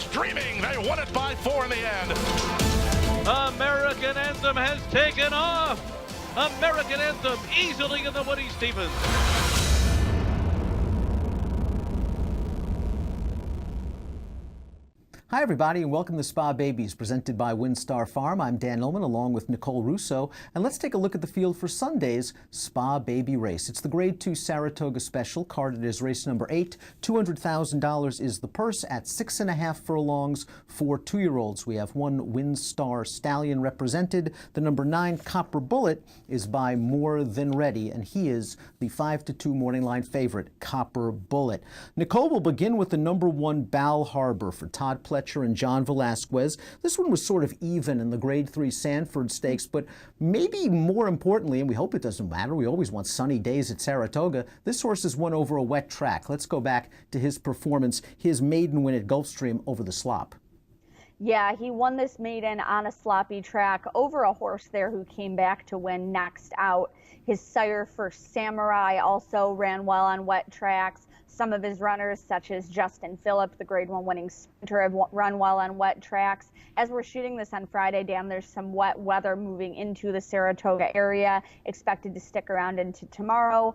Stars dreaming. They won it by 4 in the end. American Anthem has taken off. American Anthem easily in the Woody Stevens. Hi, everybody, and welcome to Spa Babies, presented by WinStar Farm. I'm Dan Illman, along with Nicole Russo, and let's take a look at the field for Sunday's Spa Baby race. It's the Grade 2 Saratoga Special, carded as race number 8. $200,000 is the purse at 6.5 furlongs for 2-year-olds. We have one WinStar stallion represented. The number 9 Copper Bullet is by More Than Ready, and he is the 5-2 morning line favorite, Copper Bullet. Nicole will begin with the number 1 Bal Harbor for Todd Pletcher and John Velasquez. This one was sort of even in the Grade 3 Sanford Stakes, but maybe more importantly, and we hope it doesn't matter, we always want sunny days at Saratoga, this horse has won over a wet track. Let's go back to his performance, his maiden win at Gulfstream over the slop. Yeah, he won this maiden on a sloppy track over a horse there who came back to win next out. His sire First Samurai also ran well on wet tracks. Some of his runners, such as Justin Phillip, the Grade 1 winning sprinter, have run well on wet tracks. As we're shooting this on Friday, Dan, there's some wet weather moving into the Saratoga area, expected to stick around into tomorrow.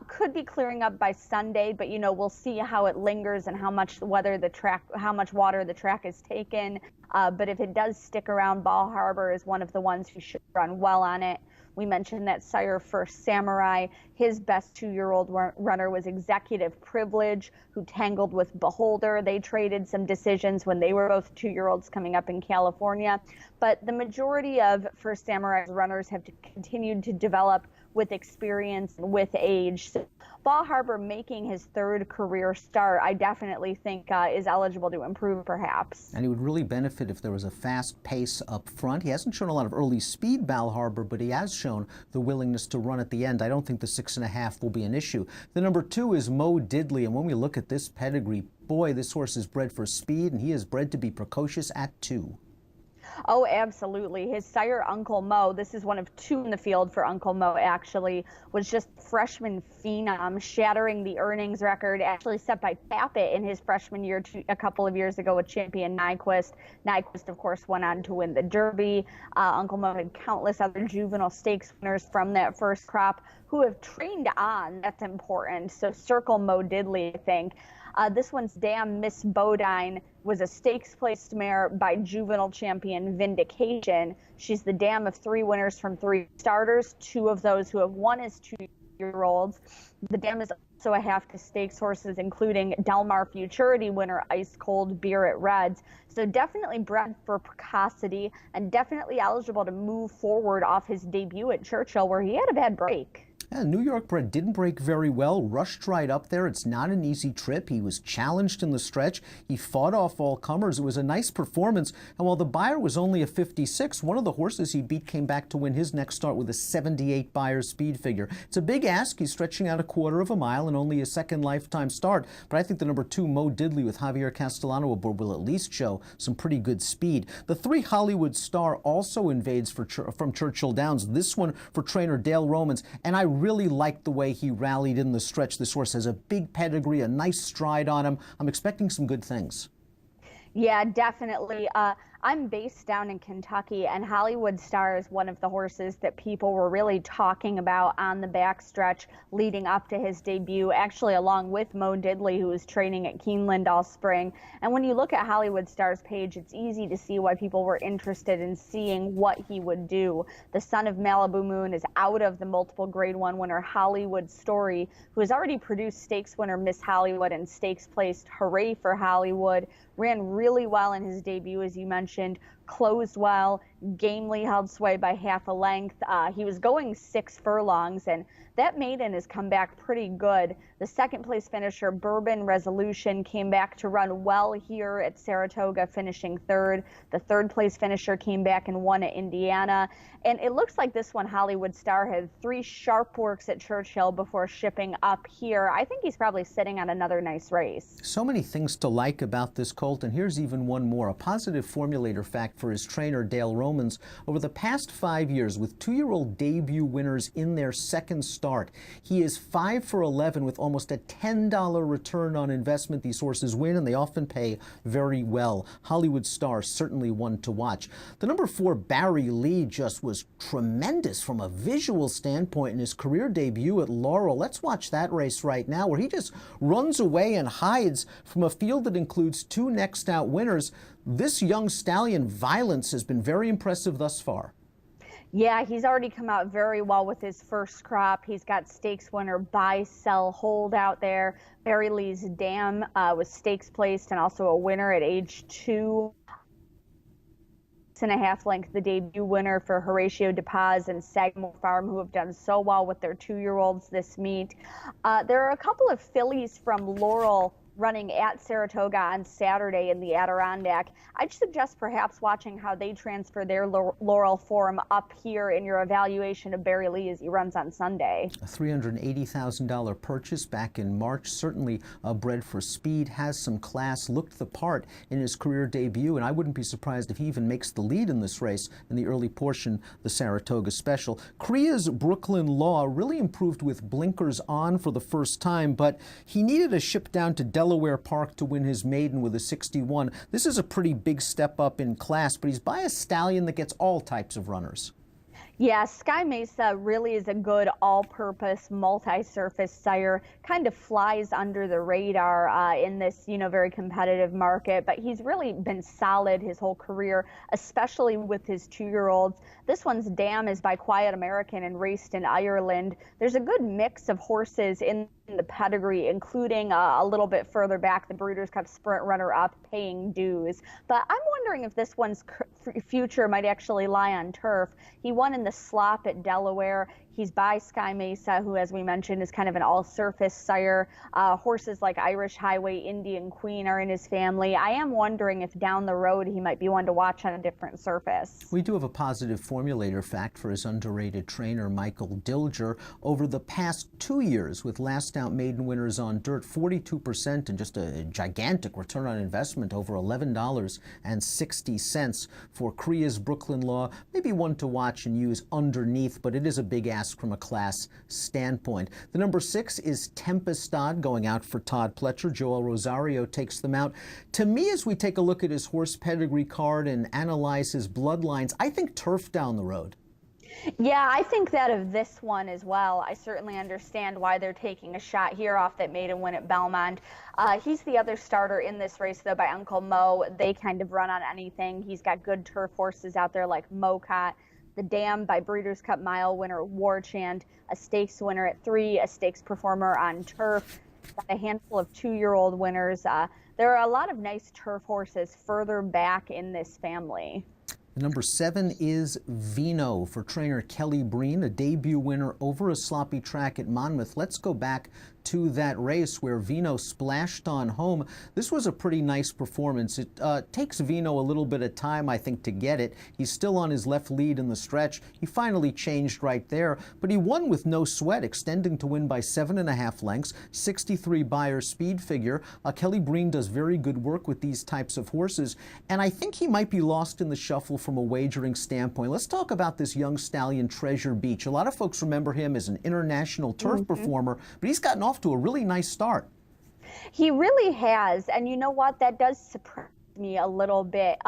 Could be clearing up by Sunday, but we'll see how it lingers and how much water the track is taken. But if it does stick around, Bal Harbor is one of the ones who should run well on it. We mentioned that sire First Samurai. His best 2-year-old runner was Executive Privilege, who tangled with Beholder. They traded some decisions when they were both 2-year-olds coming up in California. But the majority of First Samurai's runners have continued to develop with experience and with age. So Bal Harbor making his 3rd career start, I definitely think is eligible to improve perhaps. And he would really benefit if there was a fast pace up front. He hasn't shown a lot of early speed, Bal Harbor, but he has shown the willingness to run at the end. I don't think the 6.5 will be an issue. The number 2 is Mo Diddley, and when we look at this pedigree, boy, this horse is bred for speed, and he is bred to be precocious at 2. Oh, absolutely. His sire, Uncle Mo, this is one of 2 in the field for Uncle Mo, actually, was just freshman phenom, shattering the earnings record actually set by Tapit in his freshman year a couple of years ago with champion Nyquist. Nyquist, of course, went on to win the Derby. Uncle Mo had countless other juvenile stakes winners from that first crop who have trained on. That's important. So circle Mo Diddley, I think. This one's dam, Miss Bodine, was a stakes placed mare by juvenile champion Vindication. She's the dam of 3 winners from 3 starters. 2 of those who have won as 2-year-olds. The dam is also a half to stakes horses, including Del Mar Futurity winner Ice Cold Beer at Reds. So definitely bred for precocity and definitely eligible to move forward off his debut at Churchill, where he had a bad break. Yeah, New York bred didn't break very well, rushed right up there. It's not an easy trip. He was challenged in the stretch. He fought off all comers. It was a nice performance. And while the Beyer was only a 56, one of the horses he beat came back to win his next start with a 78 Beyer speed figure. It's a big ask. He's stretching out a 1/4 of a mile and only a 2nd lifetime start. But I think the number 2, Mo Diddley, with Javier Castellano aboard, will at least show some pretty good speed. The 3 Hollywood Star also invades from Churchill Downs. This one for trainer Dale Romans. And I really liked the way he rallied in the stretch. This horse has a big pedigree, a nice stride on him. I'm expecting some good things. Yeah, definitely. I'm based down in Kentucky, and Hollywood Star is one of the horses that people were really talking about on the backstretch leading up to his debut, actually along with Mo Diddley, who was training at Keeneland all spring. And when you look at Hollywood Star's page, it's easy to see why people were interested in seeing what he would do. The son of Malibu Moon is out of the multiple Grade 1 winner Hollywood Story, who has already produced stakes winner Miss Hollywood and stakes placed Hooray for Hollywood. Ran really well in his debut, as you mentioned, closed well, gamely held sway by half a length. He was going 6 furlongs, and that maiden has come back pretty good. The 2nd place finisher, Bourbon Resolution, came back to run well here at Saratoga, finishing 3rd. The 3rd place finisher came back and won at Indiana. And it looks like this one, Hollywood Star, had 3 sharp works at Churchill before shipping up here. I think he's probably sitting on another nice race. So many things to like about this colt, and here's even one more. A positive formulator fact for his trainer, Dale Roman. Yeomans. Over the past 5 years, with 2-year-old debut winners in their second start, he is 5 for 11 with almost a $10 return on investment. These horses win, and they often pay very well. Hollywood Star, certainly one to watch. The number 4, Barry Lee, just was tremendous from a visual standpoint in his career debut at Laurel. Let's watch that race right now, where he just runs away and hides from a field that includes 2 next out winners. This young stallion, Violence, has been very impressive thus far. Yeah, he's already come out very well with his first crop. He's got stakes winner buy, sell, hold out there. Barry Lee's Dam was stakes placed and also a winner at age 2. 6.5 length, the debut winner for Horatio DePaz and Sagamore Farm, who have done so well with their 2-year-olds this meet. There are a couple of fillies from Laurel running at Saratoga on Saturday in the Adirondack. I'd suggest perhaps watching how they transfer their Laurel form up here in your evaluation of Barry Lee as he runs on Sunday. A $380,000 purchase back in March, certainly bred for speed, has some class, looked the part in his career debut, and I wouldn't be surprised if he even makes the lead in this race in the early portion, the Saratoga Special. Kria's Brooklyn Law really improved with blinkers on for the first time, but he needed a ship down to Delaware Park to win his maiden with a 61. This is a pretty big step up in class, but he's by a stallion that gets all types of runners. Yeah, Sky Mesa really is a good all-purpose, multi-surface sire. Kind of flies under the radar in this, very competitive market. But he's really been solid his whole career, especially with his 2-year-olds. This one's Dam is by Quiet American and raced in Ireland. There's a good mix of horses in the pedigree, including a little bit further back, the Breeders' Cup Sprint runner-up Paying Dues. But I'm wondering if this one's future might actually lie on turf. He won in the slop at Delaware. He's by Sky Mesa, who, as we mentioned, is kind of an all-surface sire. Horses like Irish Highway, Indian Queen are in his family. I am wondering if down the road he might be one to watch on a different surface. We do have a positive formulator fact for his underrated trainer, Michael Dilger. Over the past 2 years, with last out maiden winners on dirt, 42% and just a gigantic return on investment, over $11.60 for Kria's Brooklyn Law. Maybe one to watch and use underneath, but it is a big ask from a class standpoint. The number 6 is Tempestad, going out for Todd Pletcher. Joel Rosario takes them out. To me, as we take a look at his horse pedigree card and analyze his bloodlines, I think turf down the road. Yeah, I think that of this one as well. I certainly understand why they're taking a shot here off that maiden win at Belmont. He's the other starter in this race, though, by Uncle Mo. They kind of run on anything. He's got good turf horses out there like Mocot. The Dam by Breeders' Cup Mile winner Warchant, a stakes winner at 3, a stakes performer on turf, a handful of 2-year-old winners. There are a lot of nice turf horses further back in this family. The number 7 is Vino for trainer Kelly Breen, a debut winner over a sloppy track at Monmouth. Let's go back to that race where Vino splashed on home. This was a pretty nice performance. It takes Vino a little bit of time, I think, to get it. He's still on his left lead in the stretch. He finally changed right there, but he won with no sweat, extending to win by 7.5 lengths, 63 Beyer speed figure. Kelly Breen does very good work with these types of horses, and I think he might be lost in the shuffle from a wagering standpoint. Let's talk about this young stallion, Treasure Beach. A lot of folks remember him as an international turf performer, but he's gotten off to a really nice start. He really has, and you know what? That does surprise me a little bit.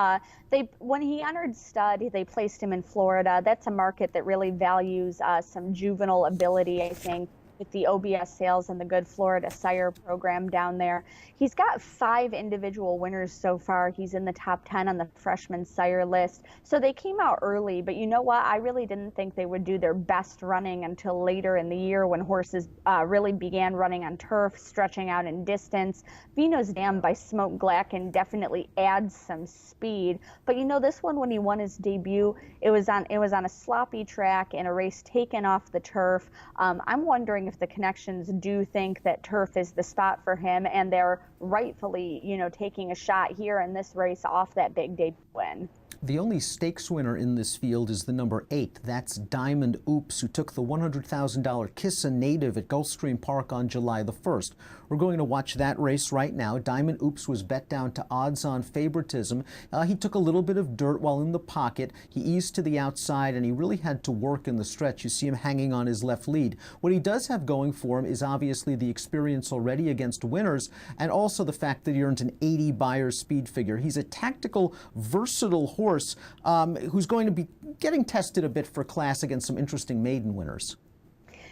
When he entered stud, they placed him in Florida. That's a market that really values some juvenile ability, I think, with the OBS sales and the Good Florida Sire program down there. He's got 5 individual winners so far. He's in the top 10 on the freshman sire list. So they came out early, but you know what? I really didn't think they would do their best running until later in the year when horses really began running on turf, stretching out in distance. Vino's Dam by Smoke Glacken definitely adds some speed. But this one, when he won his debut, it was on a sloppy track in a race taken off the turf. I'm wondering if the connections do think that turf is the spot for him, and they're rightfully, taking a shot here in this race off that big debut win. The only stakes winner in this field is the number 8. That's Diamond Oops, who took the $100,000 Kissa Native at Gulfstream Park on July the 1st. We're going to watch that race right now. Diamond Oops was bet down to odds-on favoritism. He took a little bit of dirt while in the pocket. He eased to the outside, and he really had to work in the stretch. You see him hanging on his left lead. What he does have going for him is obviously the experience already against winners, and also the fact that he earned an 80 Beyer speed figure. He's a tactical, versatile horse who's going to be getting tested a bit for class against some interesting maiden winners.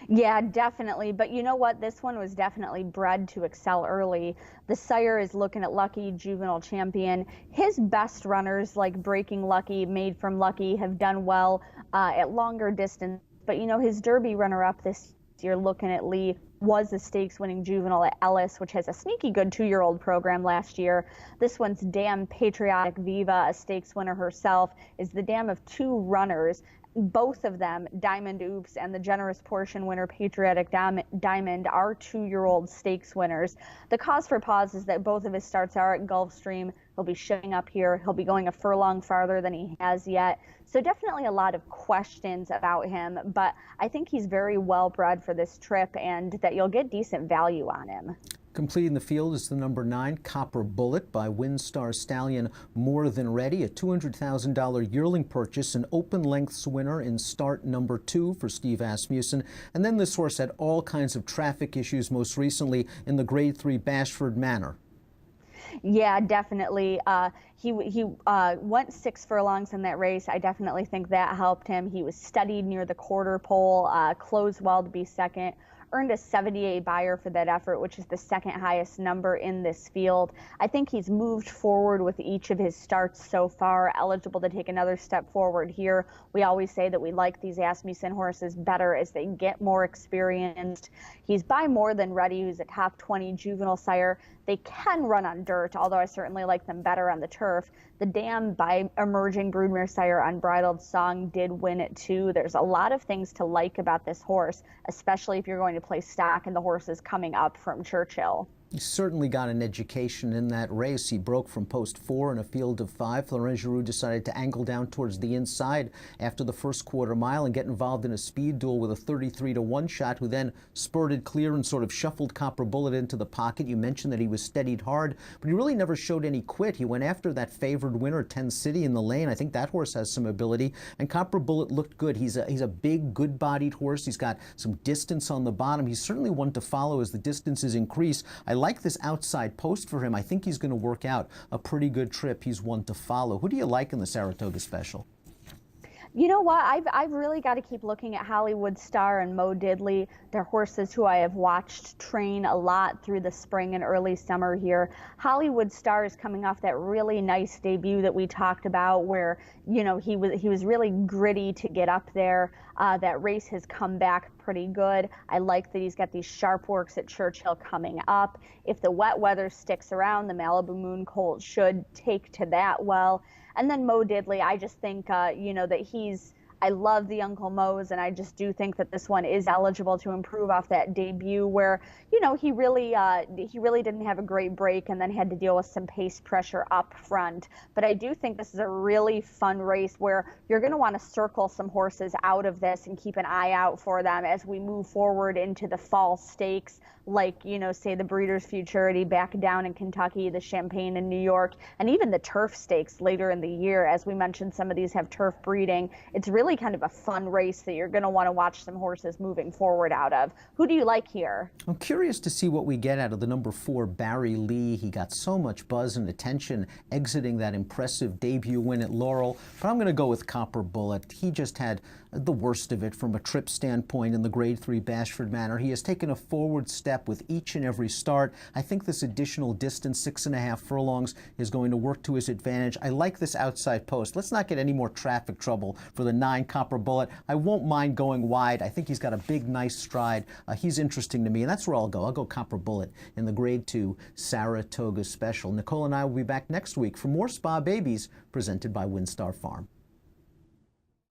Yeah, definitely. But you know what? This one was definitely bred to excel early. The sire is looking at Lucky, juvenile champion. His best runners, like Breaking Lucky, Made from Lucky, have done well at longer distance. But you know, his Derby runner-up this year, Looking at Lee, was the stakes-winning juvenile at Ellis, which has a sneaky good 2-year-old program last year. This one's Dam Patriotic Viva, a stakes winner herself, is the dam of 2 runners. Both of them, Diamond Oops and the Generous Portion winner Patriotic Diamond, are 2-year-old stakes winners. The cause for pause is that both of his starts are at Gulfstream. He'll be showing up here. He'll be going a furlong farther than he has yet. So definitely a lot of questions about him, but I think he's very well bred for this trip and that you'll get decent value on him. Completing the field is the number 9, Copper Bullet by WinStar stallion More Than Ready, a $200,000 yearling purchase, an open lengths winner in start number 2 for Steve Asmussen. And then this horse had all kinds of traffic issues, most recently in the Grade 3 Bashford Manor. Yeah, definitely. He went 6 furlongs in that race. I definitely think that helped him. He was steadied near the quarter pole, closed well to be second. Earned a 78 Beyer for that effort, which is the second highest number in this field. I think he's moved forward with each of his starts so far, eligible to take another step forward here. We always say that we like these Asmussen horses better as they get more experienced. He's by More Than Ready, who's a top 20 juvenile sire. They can run on dirt, although I certainly like them better on the turf. The Dam by Emerging Broodmare sire Unbridled Song did win it too. There's a lot of things to like about this horse, especially if you're going to play stock in the horses coming up from Churchill. He certainly got an education in that race. He broke from post 4 in a field of 5. Florent Giroux decided to angle down towards the inside after the first quarter mile and get involved in a speed duel with a 33-1 shot, who then spurted clear and sort of shuffled Copper Bullet into the pocket. You mentioned that he was steadied hard, but he really never showed any quit. He went after that favored winner, 10 City, in the lane. I think that horse has some ability, and Copper Bullet looked good. He's a big, good-bodied horse. He's got some distance on the bottom. He's certainly one to follow as the distances increase. I like this outside post for him. I think he's going to work out a pretty good trip. He's one to follow. Who do you like in the Saratoga Special? You know what? I've really got to keep looking at Hollywood Star and Mo Diddley. They're horses who I have watched train a lot through the spring and early summer here. Hollywood Star is coming off that really nice debut that we talked about, where you know he was really gritty to get up there. That race has come back pretty good. I like that he's got these sharp works at Churchill coming up. If the wet weather sticks around, the Malibu Moon Colt should take to that well. And then Mo Diddley, I just think, you know, that I love the Uncle Mo's, and I just do think that this one is eligible to improve off that debut where, you know, he really didn't have a great break and then had to deal with some pace pressure up front. But I do think this is a really fun race where you're going to want to circle some horses out of this and keep an eye out for them as we move forward into the fall stakes, like, you know, say the Breeders' Futurity back down in Kentucky, the Champagne in New York, and even the turf stakes later in the year. As we mentioned, some of these have turf breeding. It's really kind of a fun race that you're going to want to watch some horses moving forward out of. Who do you like here? I'm curious to see what we get out of the number 4, Barry Lee. He got so much buzz and attention exiting that impressive debut win at Laurel, but I'm going to go with Copper Bullet. He just had the worst of it from a trip standpoint in the Grade 3 Bashford Manor. He has taken a forward step with each and every start. I think this additional distance, 6.5 furlongs, is going to work to his advantage. I like this outside post. Let's not get any more traffic trouble for the 9 Copper Bullet. I won't mind going wide. I think he's got a big, nice stride. He's interesting to me, and that's where I'll go. I'll go Copper Bullet in the Grade 2 Saratoga Special. Nicole and I will be back next week for more Spa Babies presented by WinStar Farm.